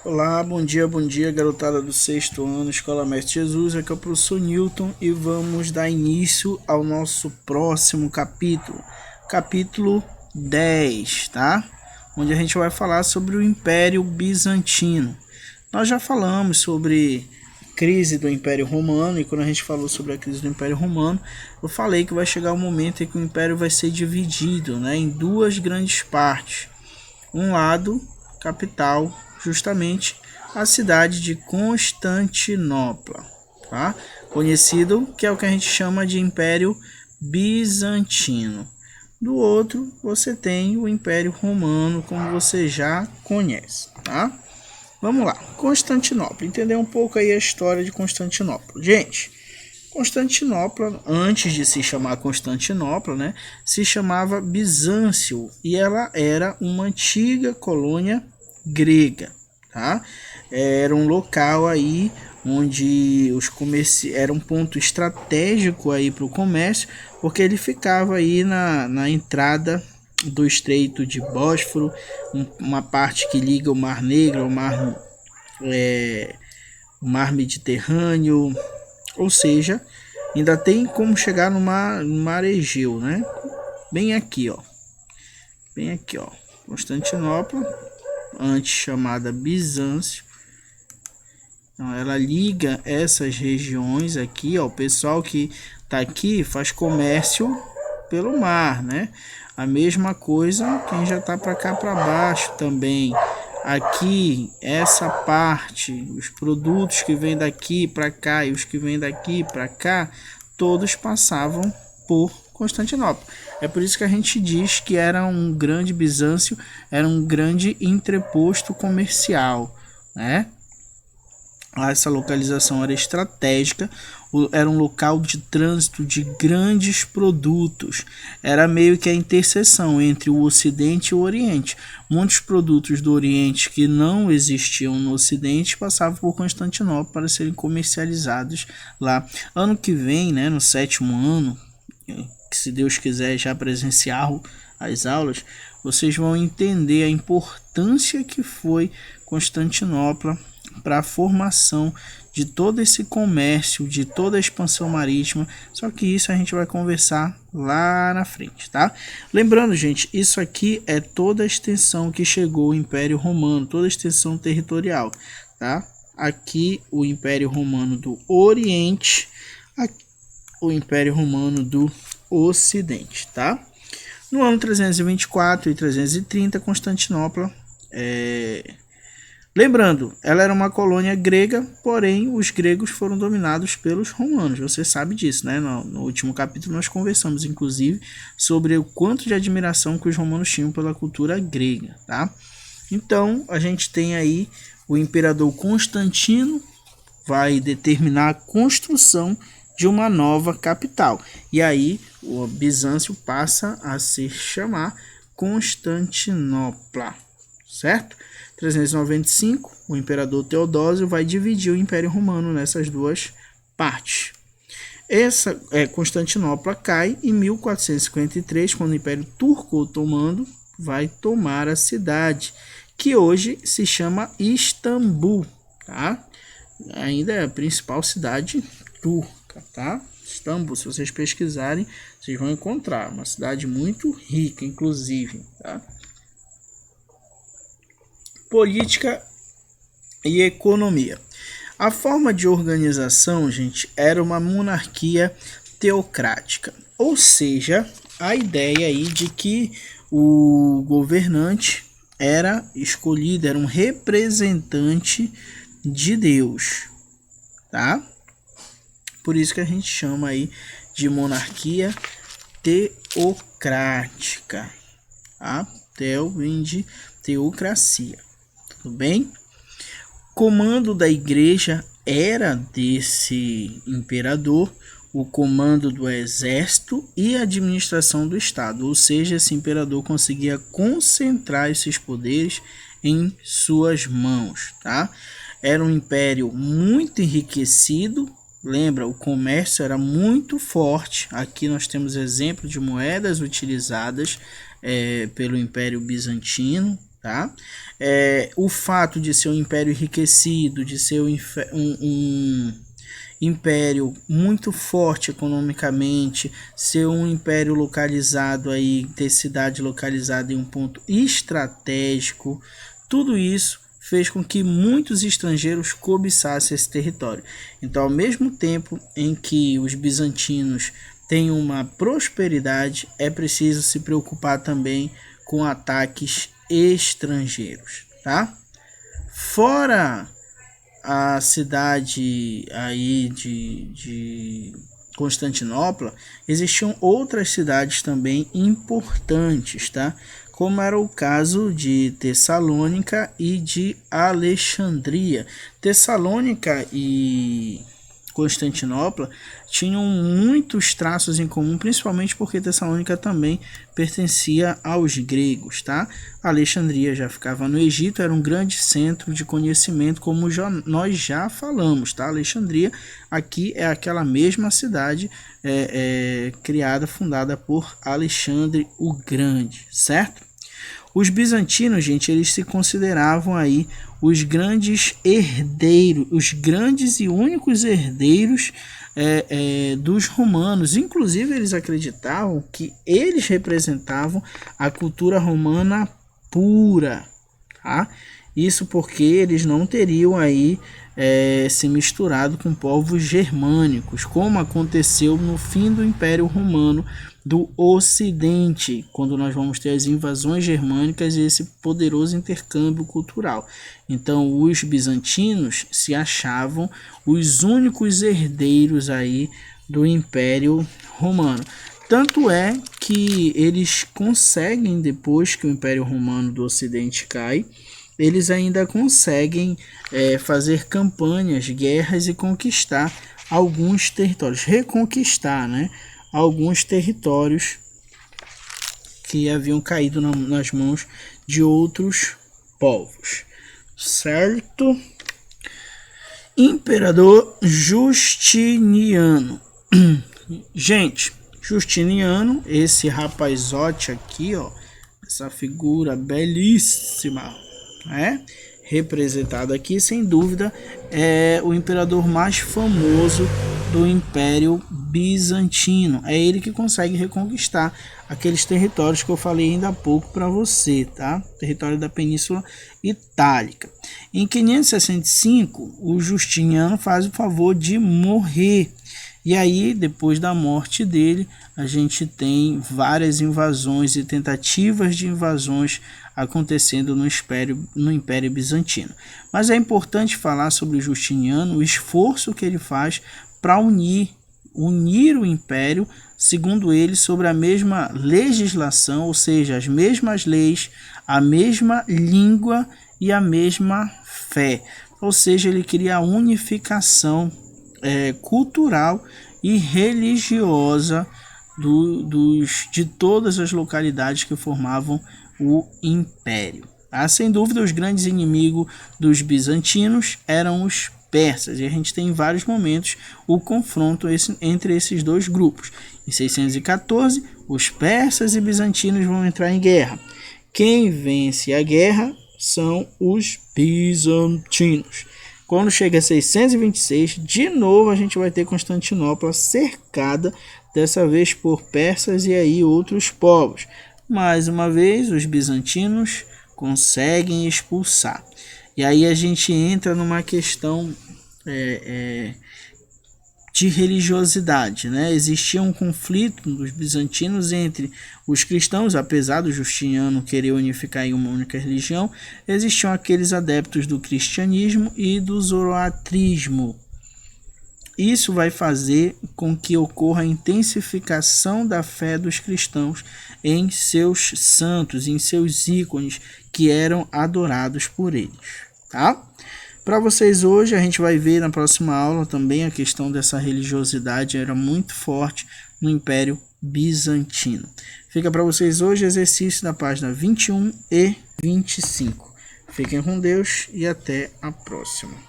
Olá, bom dia, garotada do sexto ano, Escola Mestre Jesus. Aqui é o professor Newton e vamos dar início ao nosso próximo capítulo, capítulo 10, tá? Onde a gente vai falar sobre o Império Bizantino. Nós já falamos sobre a crise do Império Romano, e quando a gente falou sobre a crise do Império Romano, eu falei que vai chegar o momento em que o Império vai ser dividido, né, em duas grandes partes. Um lado, capital, justamente a cidade de Constantinopla, tá? Conhecido que é o que a gente chama de Império Bizantino. Do outro, você tem o Império Romano, como você já conhece, tá? Vamos lá, Constantinopla, entender um pouco aí a história de Constantinopla. Gente, Constantinopla, antes de se chamar Constantinopla, né, se chamava Bizâncio e ela era uma antiga colônia grega, tá? Era um local aí onde era um ponto estratégico aí para o comércio, porque ele ficava aí na entrada do Estreito de Bósforo, uma parte que liga o Mar Negro ao o mar Mediterrâneo, ou seja, ainda tem como chegar no mar Egeu, né? Bem aqui, ó. Bem aqui, ó. Constantinopla, antes chamada Bizâncio. Então, ela liga essas regiões aqui, ó. O pessoal que tá aqui faz comércio pelo mar, né? A mesma coisa quem já tá para cá para baixo também. Aqui, essa parte, os produtos que vêm daqui para cá e os que vêm daqui para cá, todos passavam por Constantinopla. É por isso que a gente diz que era um grande Bizâncio, era um grande entreposto comercial, né? Essa localização era estratégica, era um local de trânsito de grandes produtos, era meio que a interseção entre o Ocidente e o Oriente. Muitos produtos do Oriente que não existiam no Ocidente passavam por Constantinopla para serem comercializados lá. Ano que vem, né, no sétimo ano, que se Deus quiser já presenciar as aulas, vocês vão entender a importância que foi Constantinopla para a formação de todo esse comércio, de toda a expansão marítima. Só que isso a gente vai conversar lá na frente, tá? Lembrando, gente, isso aqui é toda a extensão que chegou o Império Romano, toda a extensão territorial, tá? Aqui o Império Romano do Oriente, aqui o Império Romano do Ocidente, tá? No ano 324 e 330, Constantinopla Lembrando, ela era uma colônia grega, porém os gregos foram dominados pelos romanos. Você sabe disso, né? No último capítulo nós conversamos, inclusive, sobre o quanto de admiração que os romanos tinham pela cultura grega, tá? Então, a gente tem aí o imperador Constantino vai determinar a construção de uma nova capital. E aí o Bizâncio passa a se chamar Constantinopla, certo? 395, o imperador Teodósio vai dividir o Império Romano nessas duas partes. Constantinopla cai em 1453, quando o Império Turco-Otomano vai tomar a cidade, que hoje se chama Istambul, tá? Ainda é a principal cidade turca, tá? Istambul, se vocês pesquisarem, vocês vão encontrar uma cidade muito rica, inclusive, tá? Política e economia. A forma de organização, gente, era uma monarquia teocrática, ou seja, a ideia aí de que o governante era escolhido, era um representante de Deus, tá? Por isso que a gente chama aí de monarquia teocrática, tá? Teo vem de teocracia, tudo bem? Comando da igreja era desse imperador, o comando do exército e a administração do estado, ou seja, esse imperador conseguia concentrar esses poderes em suas mãos, tá? Era um império muito enriquecido. Lembra, o comércio era muito forte. Aqui nós temos exemplo de moedas utilizadas pelo Império Bizantino, tá? O fato de ser um império enriquecido, de ser um império muito forte economicamente, ser um império localizado aí, ter cidade localizada em um ponto estratégico, tudo isso fez com que muitos estrangeiros cobiçassem esse território. Então, ao mesmo tempo em que os bizantinos têm uma prosperidade, é preciso se preocupar também com ataques estrangeiros, tá? Fora a cidade aí de Constantinopla, existiam outras cidades também importantes, tá? Como era o caso de Tessalônica e de Alexandria. Tessalônica e Constantinopla tinham muitos traços em comum, principalmente porque Tessalônica também pertencia aos gregos, tá? Alexandria já ficava no Egito, era um grande centro de conhecimento, como nós já falamos, tá? Alexandria aqui é aquela mesma cidade criada, fundada por Alexandre o Grande, certo? Os bizantinos, gente, eles se consideravam aí os grandes herdeiros, os grandes e únicos herdeiros dos romanos. Inclusive, eles acreditavam que eles representavam a cultura romana pura, tá? Isso porque eles não teriam aí se misturado com povos germânicos, como aconteceu no fim do Império Romano do Ocidente, quando nós vamos ter as invasões germânicas e esse poderoso intercâmbio cultural. Então, os bizantinos se achavam os únicos herdeiros aí do Império Romano. Tanto é que eles conseguem, depois que o Império Romano do Ocidente cai, eles ainda conseguem fazer campanhas, guerras e conquistar alguns territórios, reconquistar, né, alguns territórios que haviam caído nas mãos de outros povos, certo? Imperador Justiniano. Gente, Justiniano, esse rapazote aqui, ó, essa figura belíssima, representado aqui, sem dúvida, é o imperador mais famoso do Império Bizantino. É ele que consegue reconquistar aqueles territórios que eu falei ainda há pouco para você, tá? Território da Península Itálica. Em 565, o Justiniano faz o favor de morrer. E aí, depois da morte dele, a gente tem várias invasões e tentativas de invasões acontecendo no Império Bizantino. Mas é importante falar sobre Justiniano, o esforço que ele faz para unir o Império, segundo ele, sobre a mesma legislação, ou seja, as mesmas leis, a mesma língua e a mesma fé. Ou seja, ele queria a unificação cultural e religiosa de todas as localidades que formavam o Império. Sem dúvida, os grandes inimigos dos bizantinos eram os persas, e a gente tem em vários momentos o confronto entre esses dois grupos. Em 614, os persas e bizantinos vão entrar em guerra. Quem vence a guerra são os bizantinos. Quando chega a 626, de novo a gente vai ter Constantinopla cercada, dessa vez por persas e aí outros povos. Mais uma vez, os bizantinos conseguem expulsar. E aí a gente entra numa questão de religiosidade, né? Existia um conflito dos bizantinos entre os cristãos, apesar do Justiniano querer unificar em uma única religião, existiam aqueles adeptos do cristianismo e do zoroatrismo. Isso vai fazer com que ocorra a intensificação da fé dos cristãos em seus santos, em seus ícones que eram adorados por eles, tá? Para vocês hoje, a gente vai ver na próxima aula também a questão dessa religiosidade, era muito forte no Império Bizantino. Fica para vocês hoje exercício da página 21 e 25. Fiquem com Deus e até a próxima.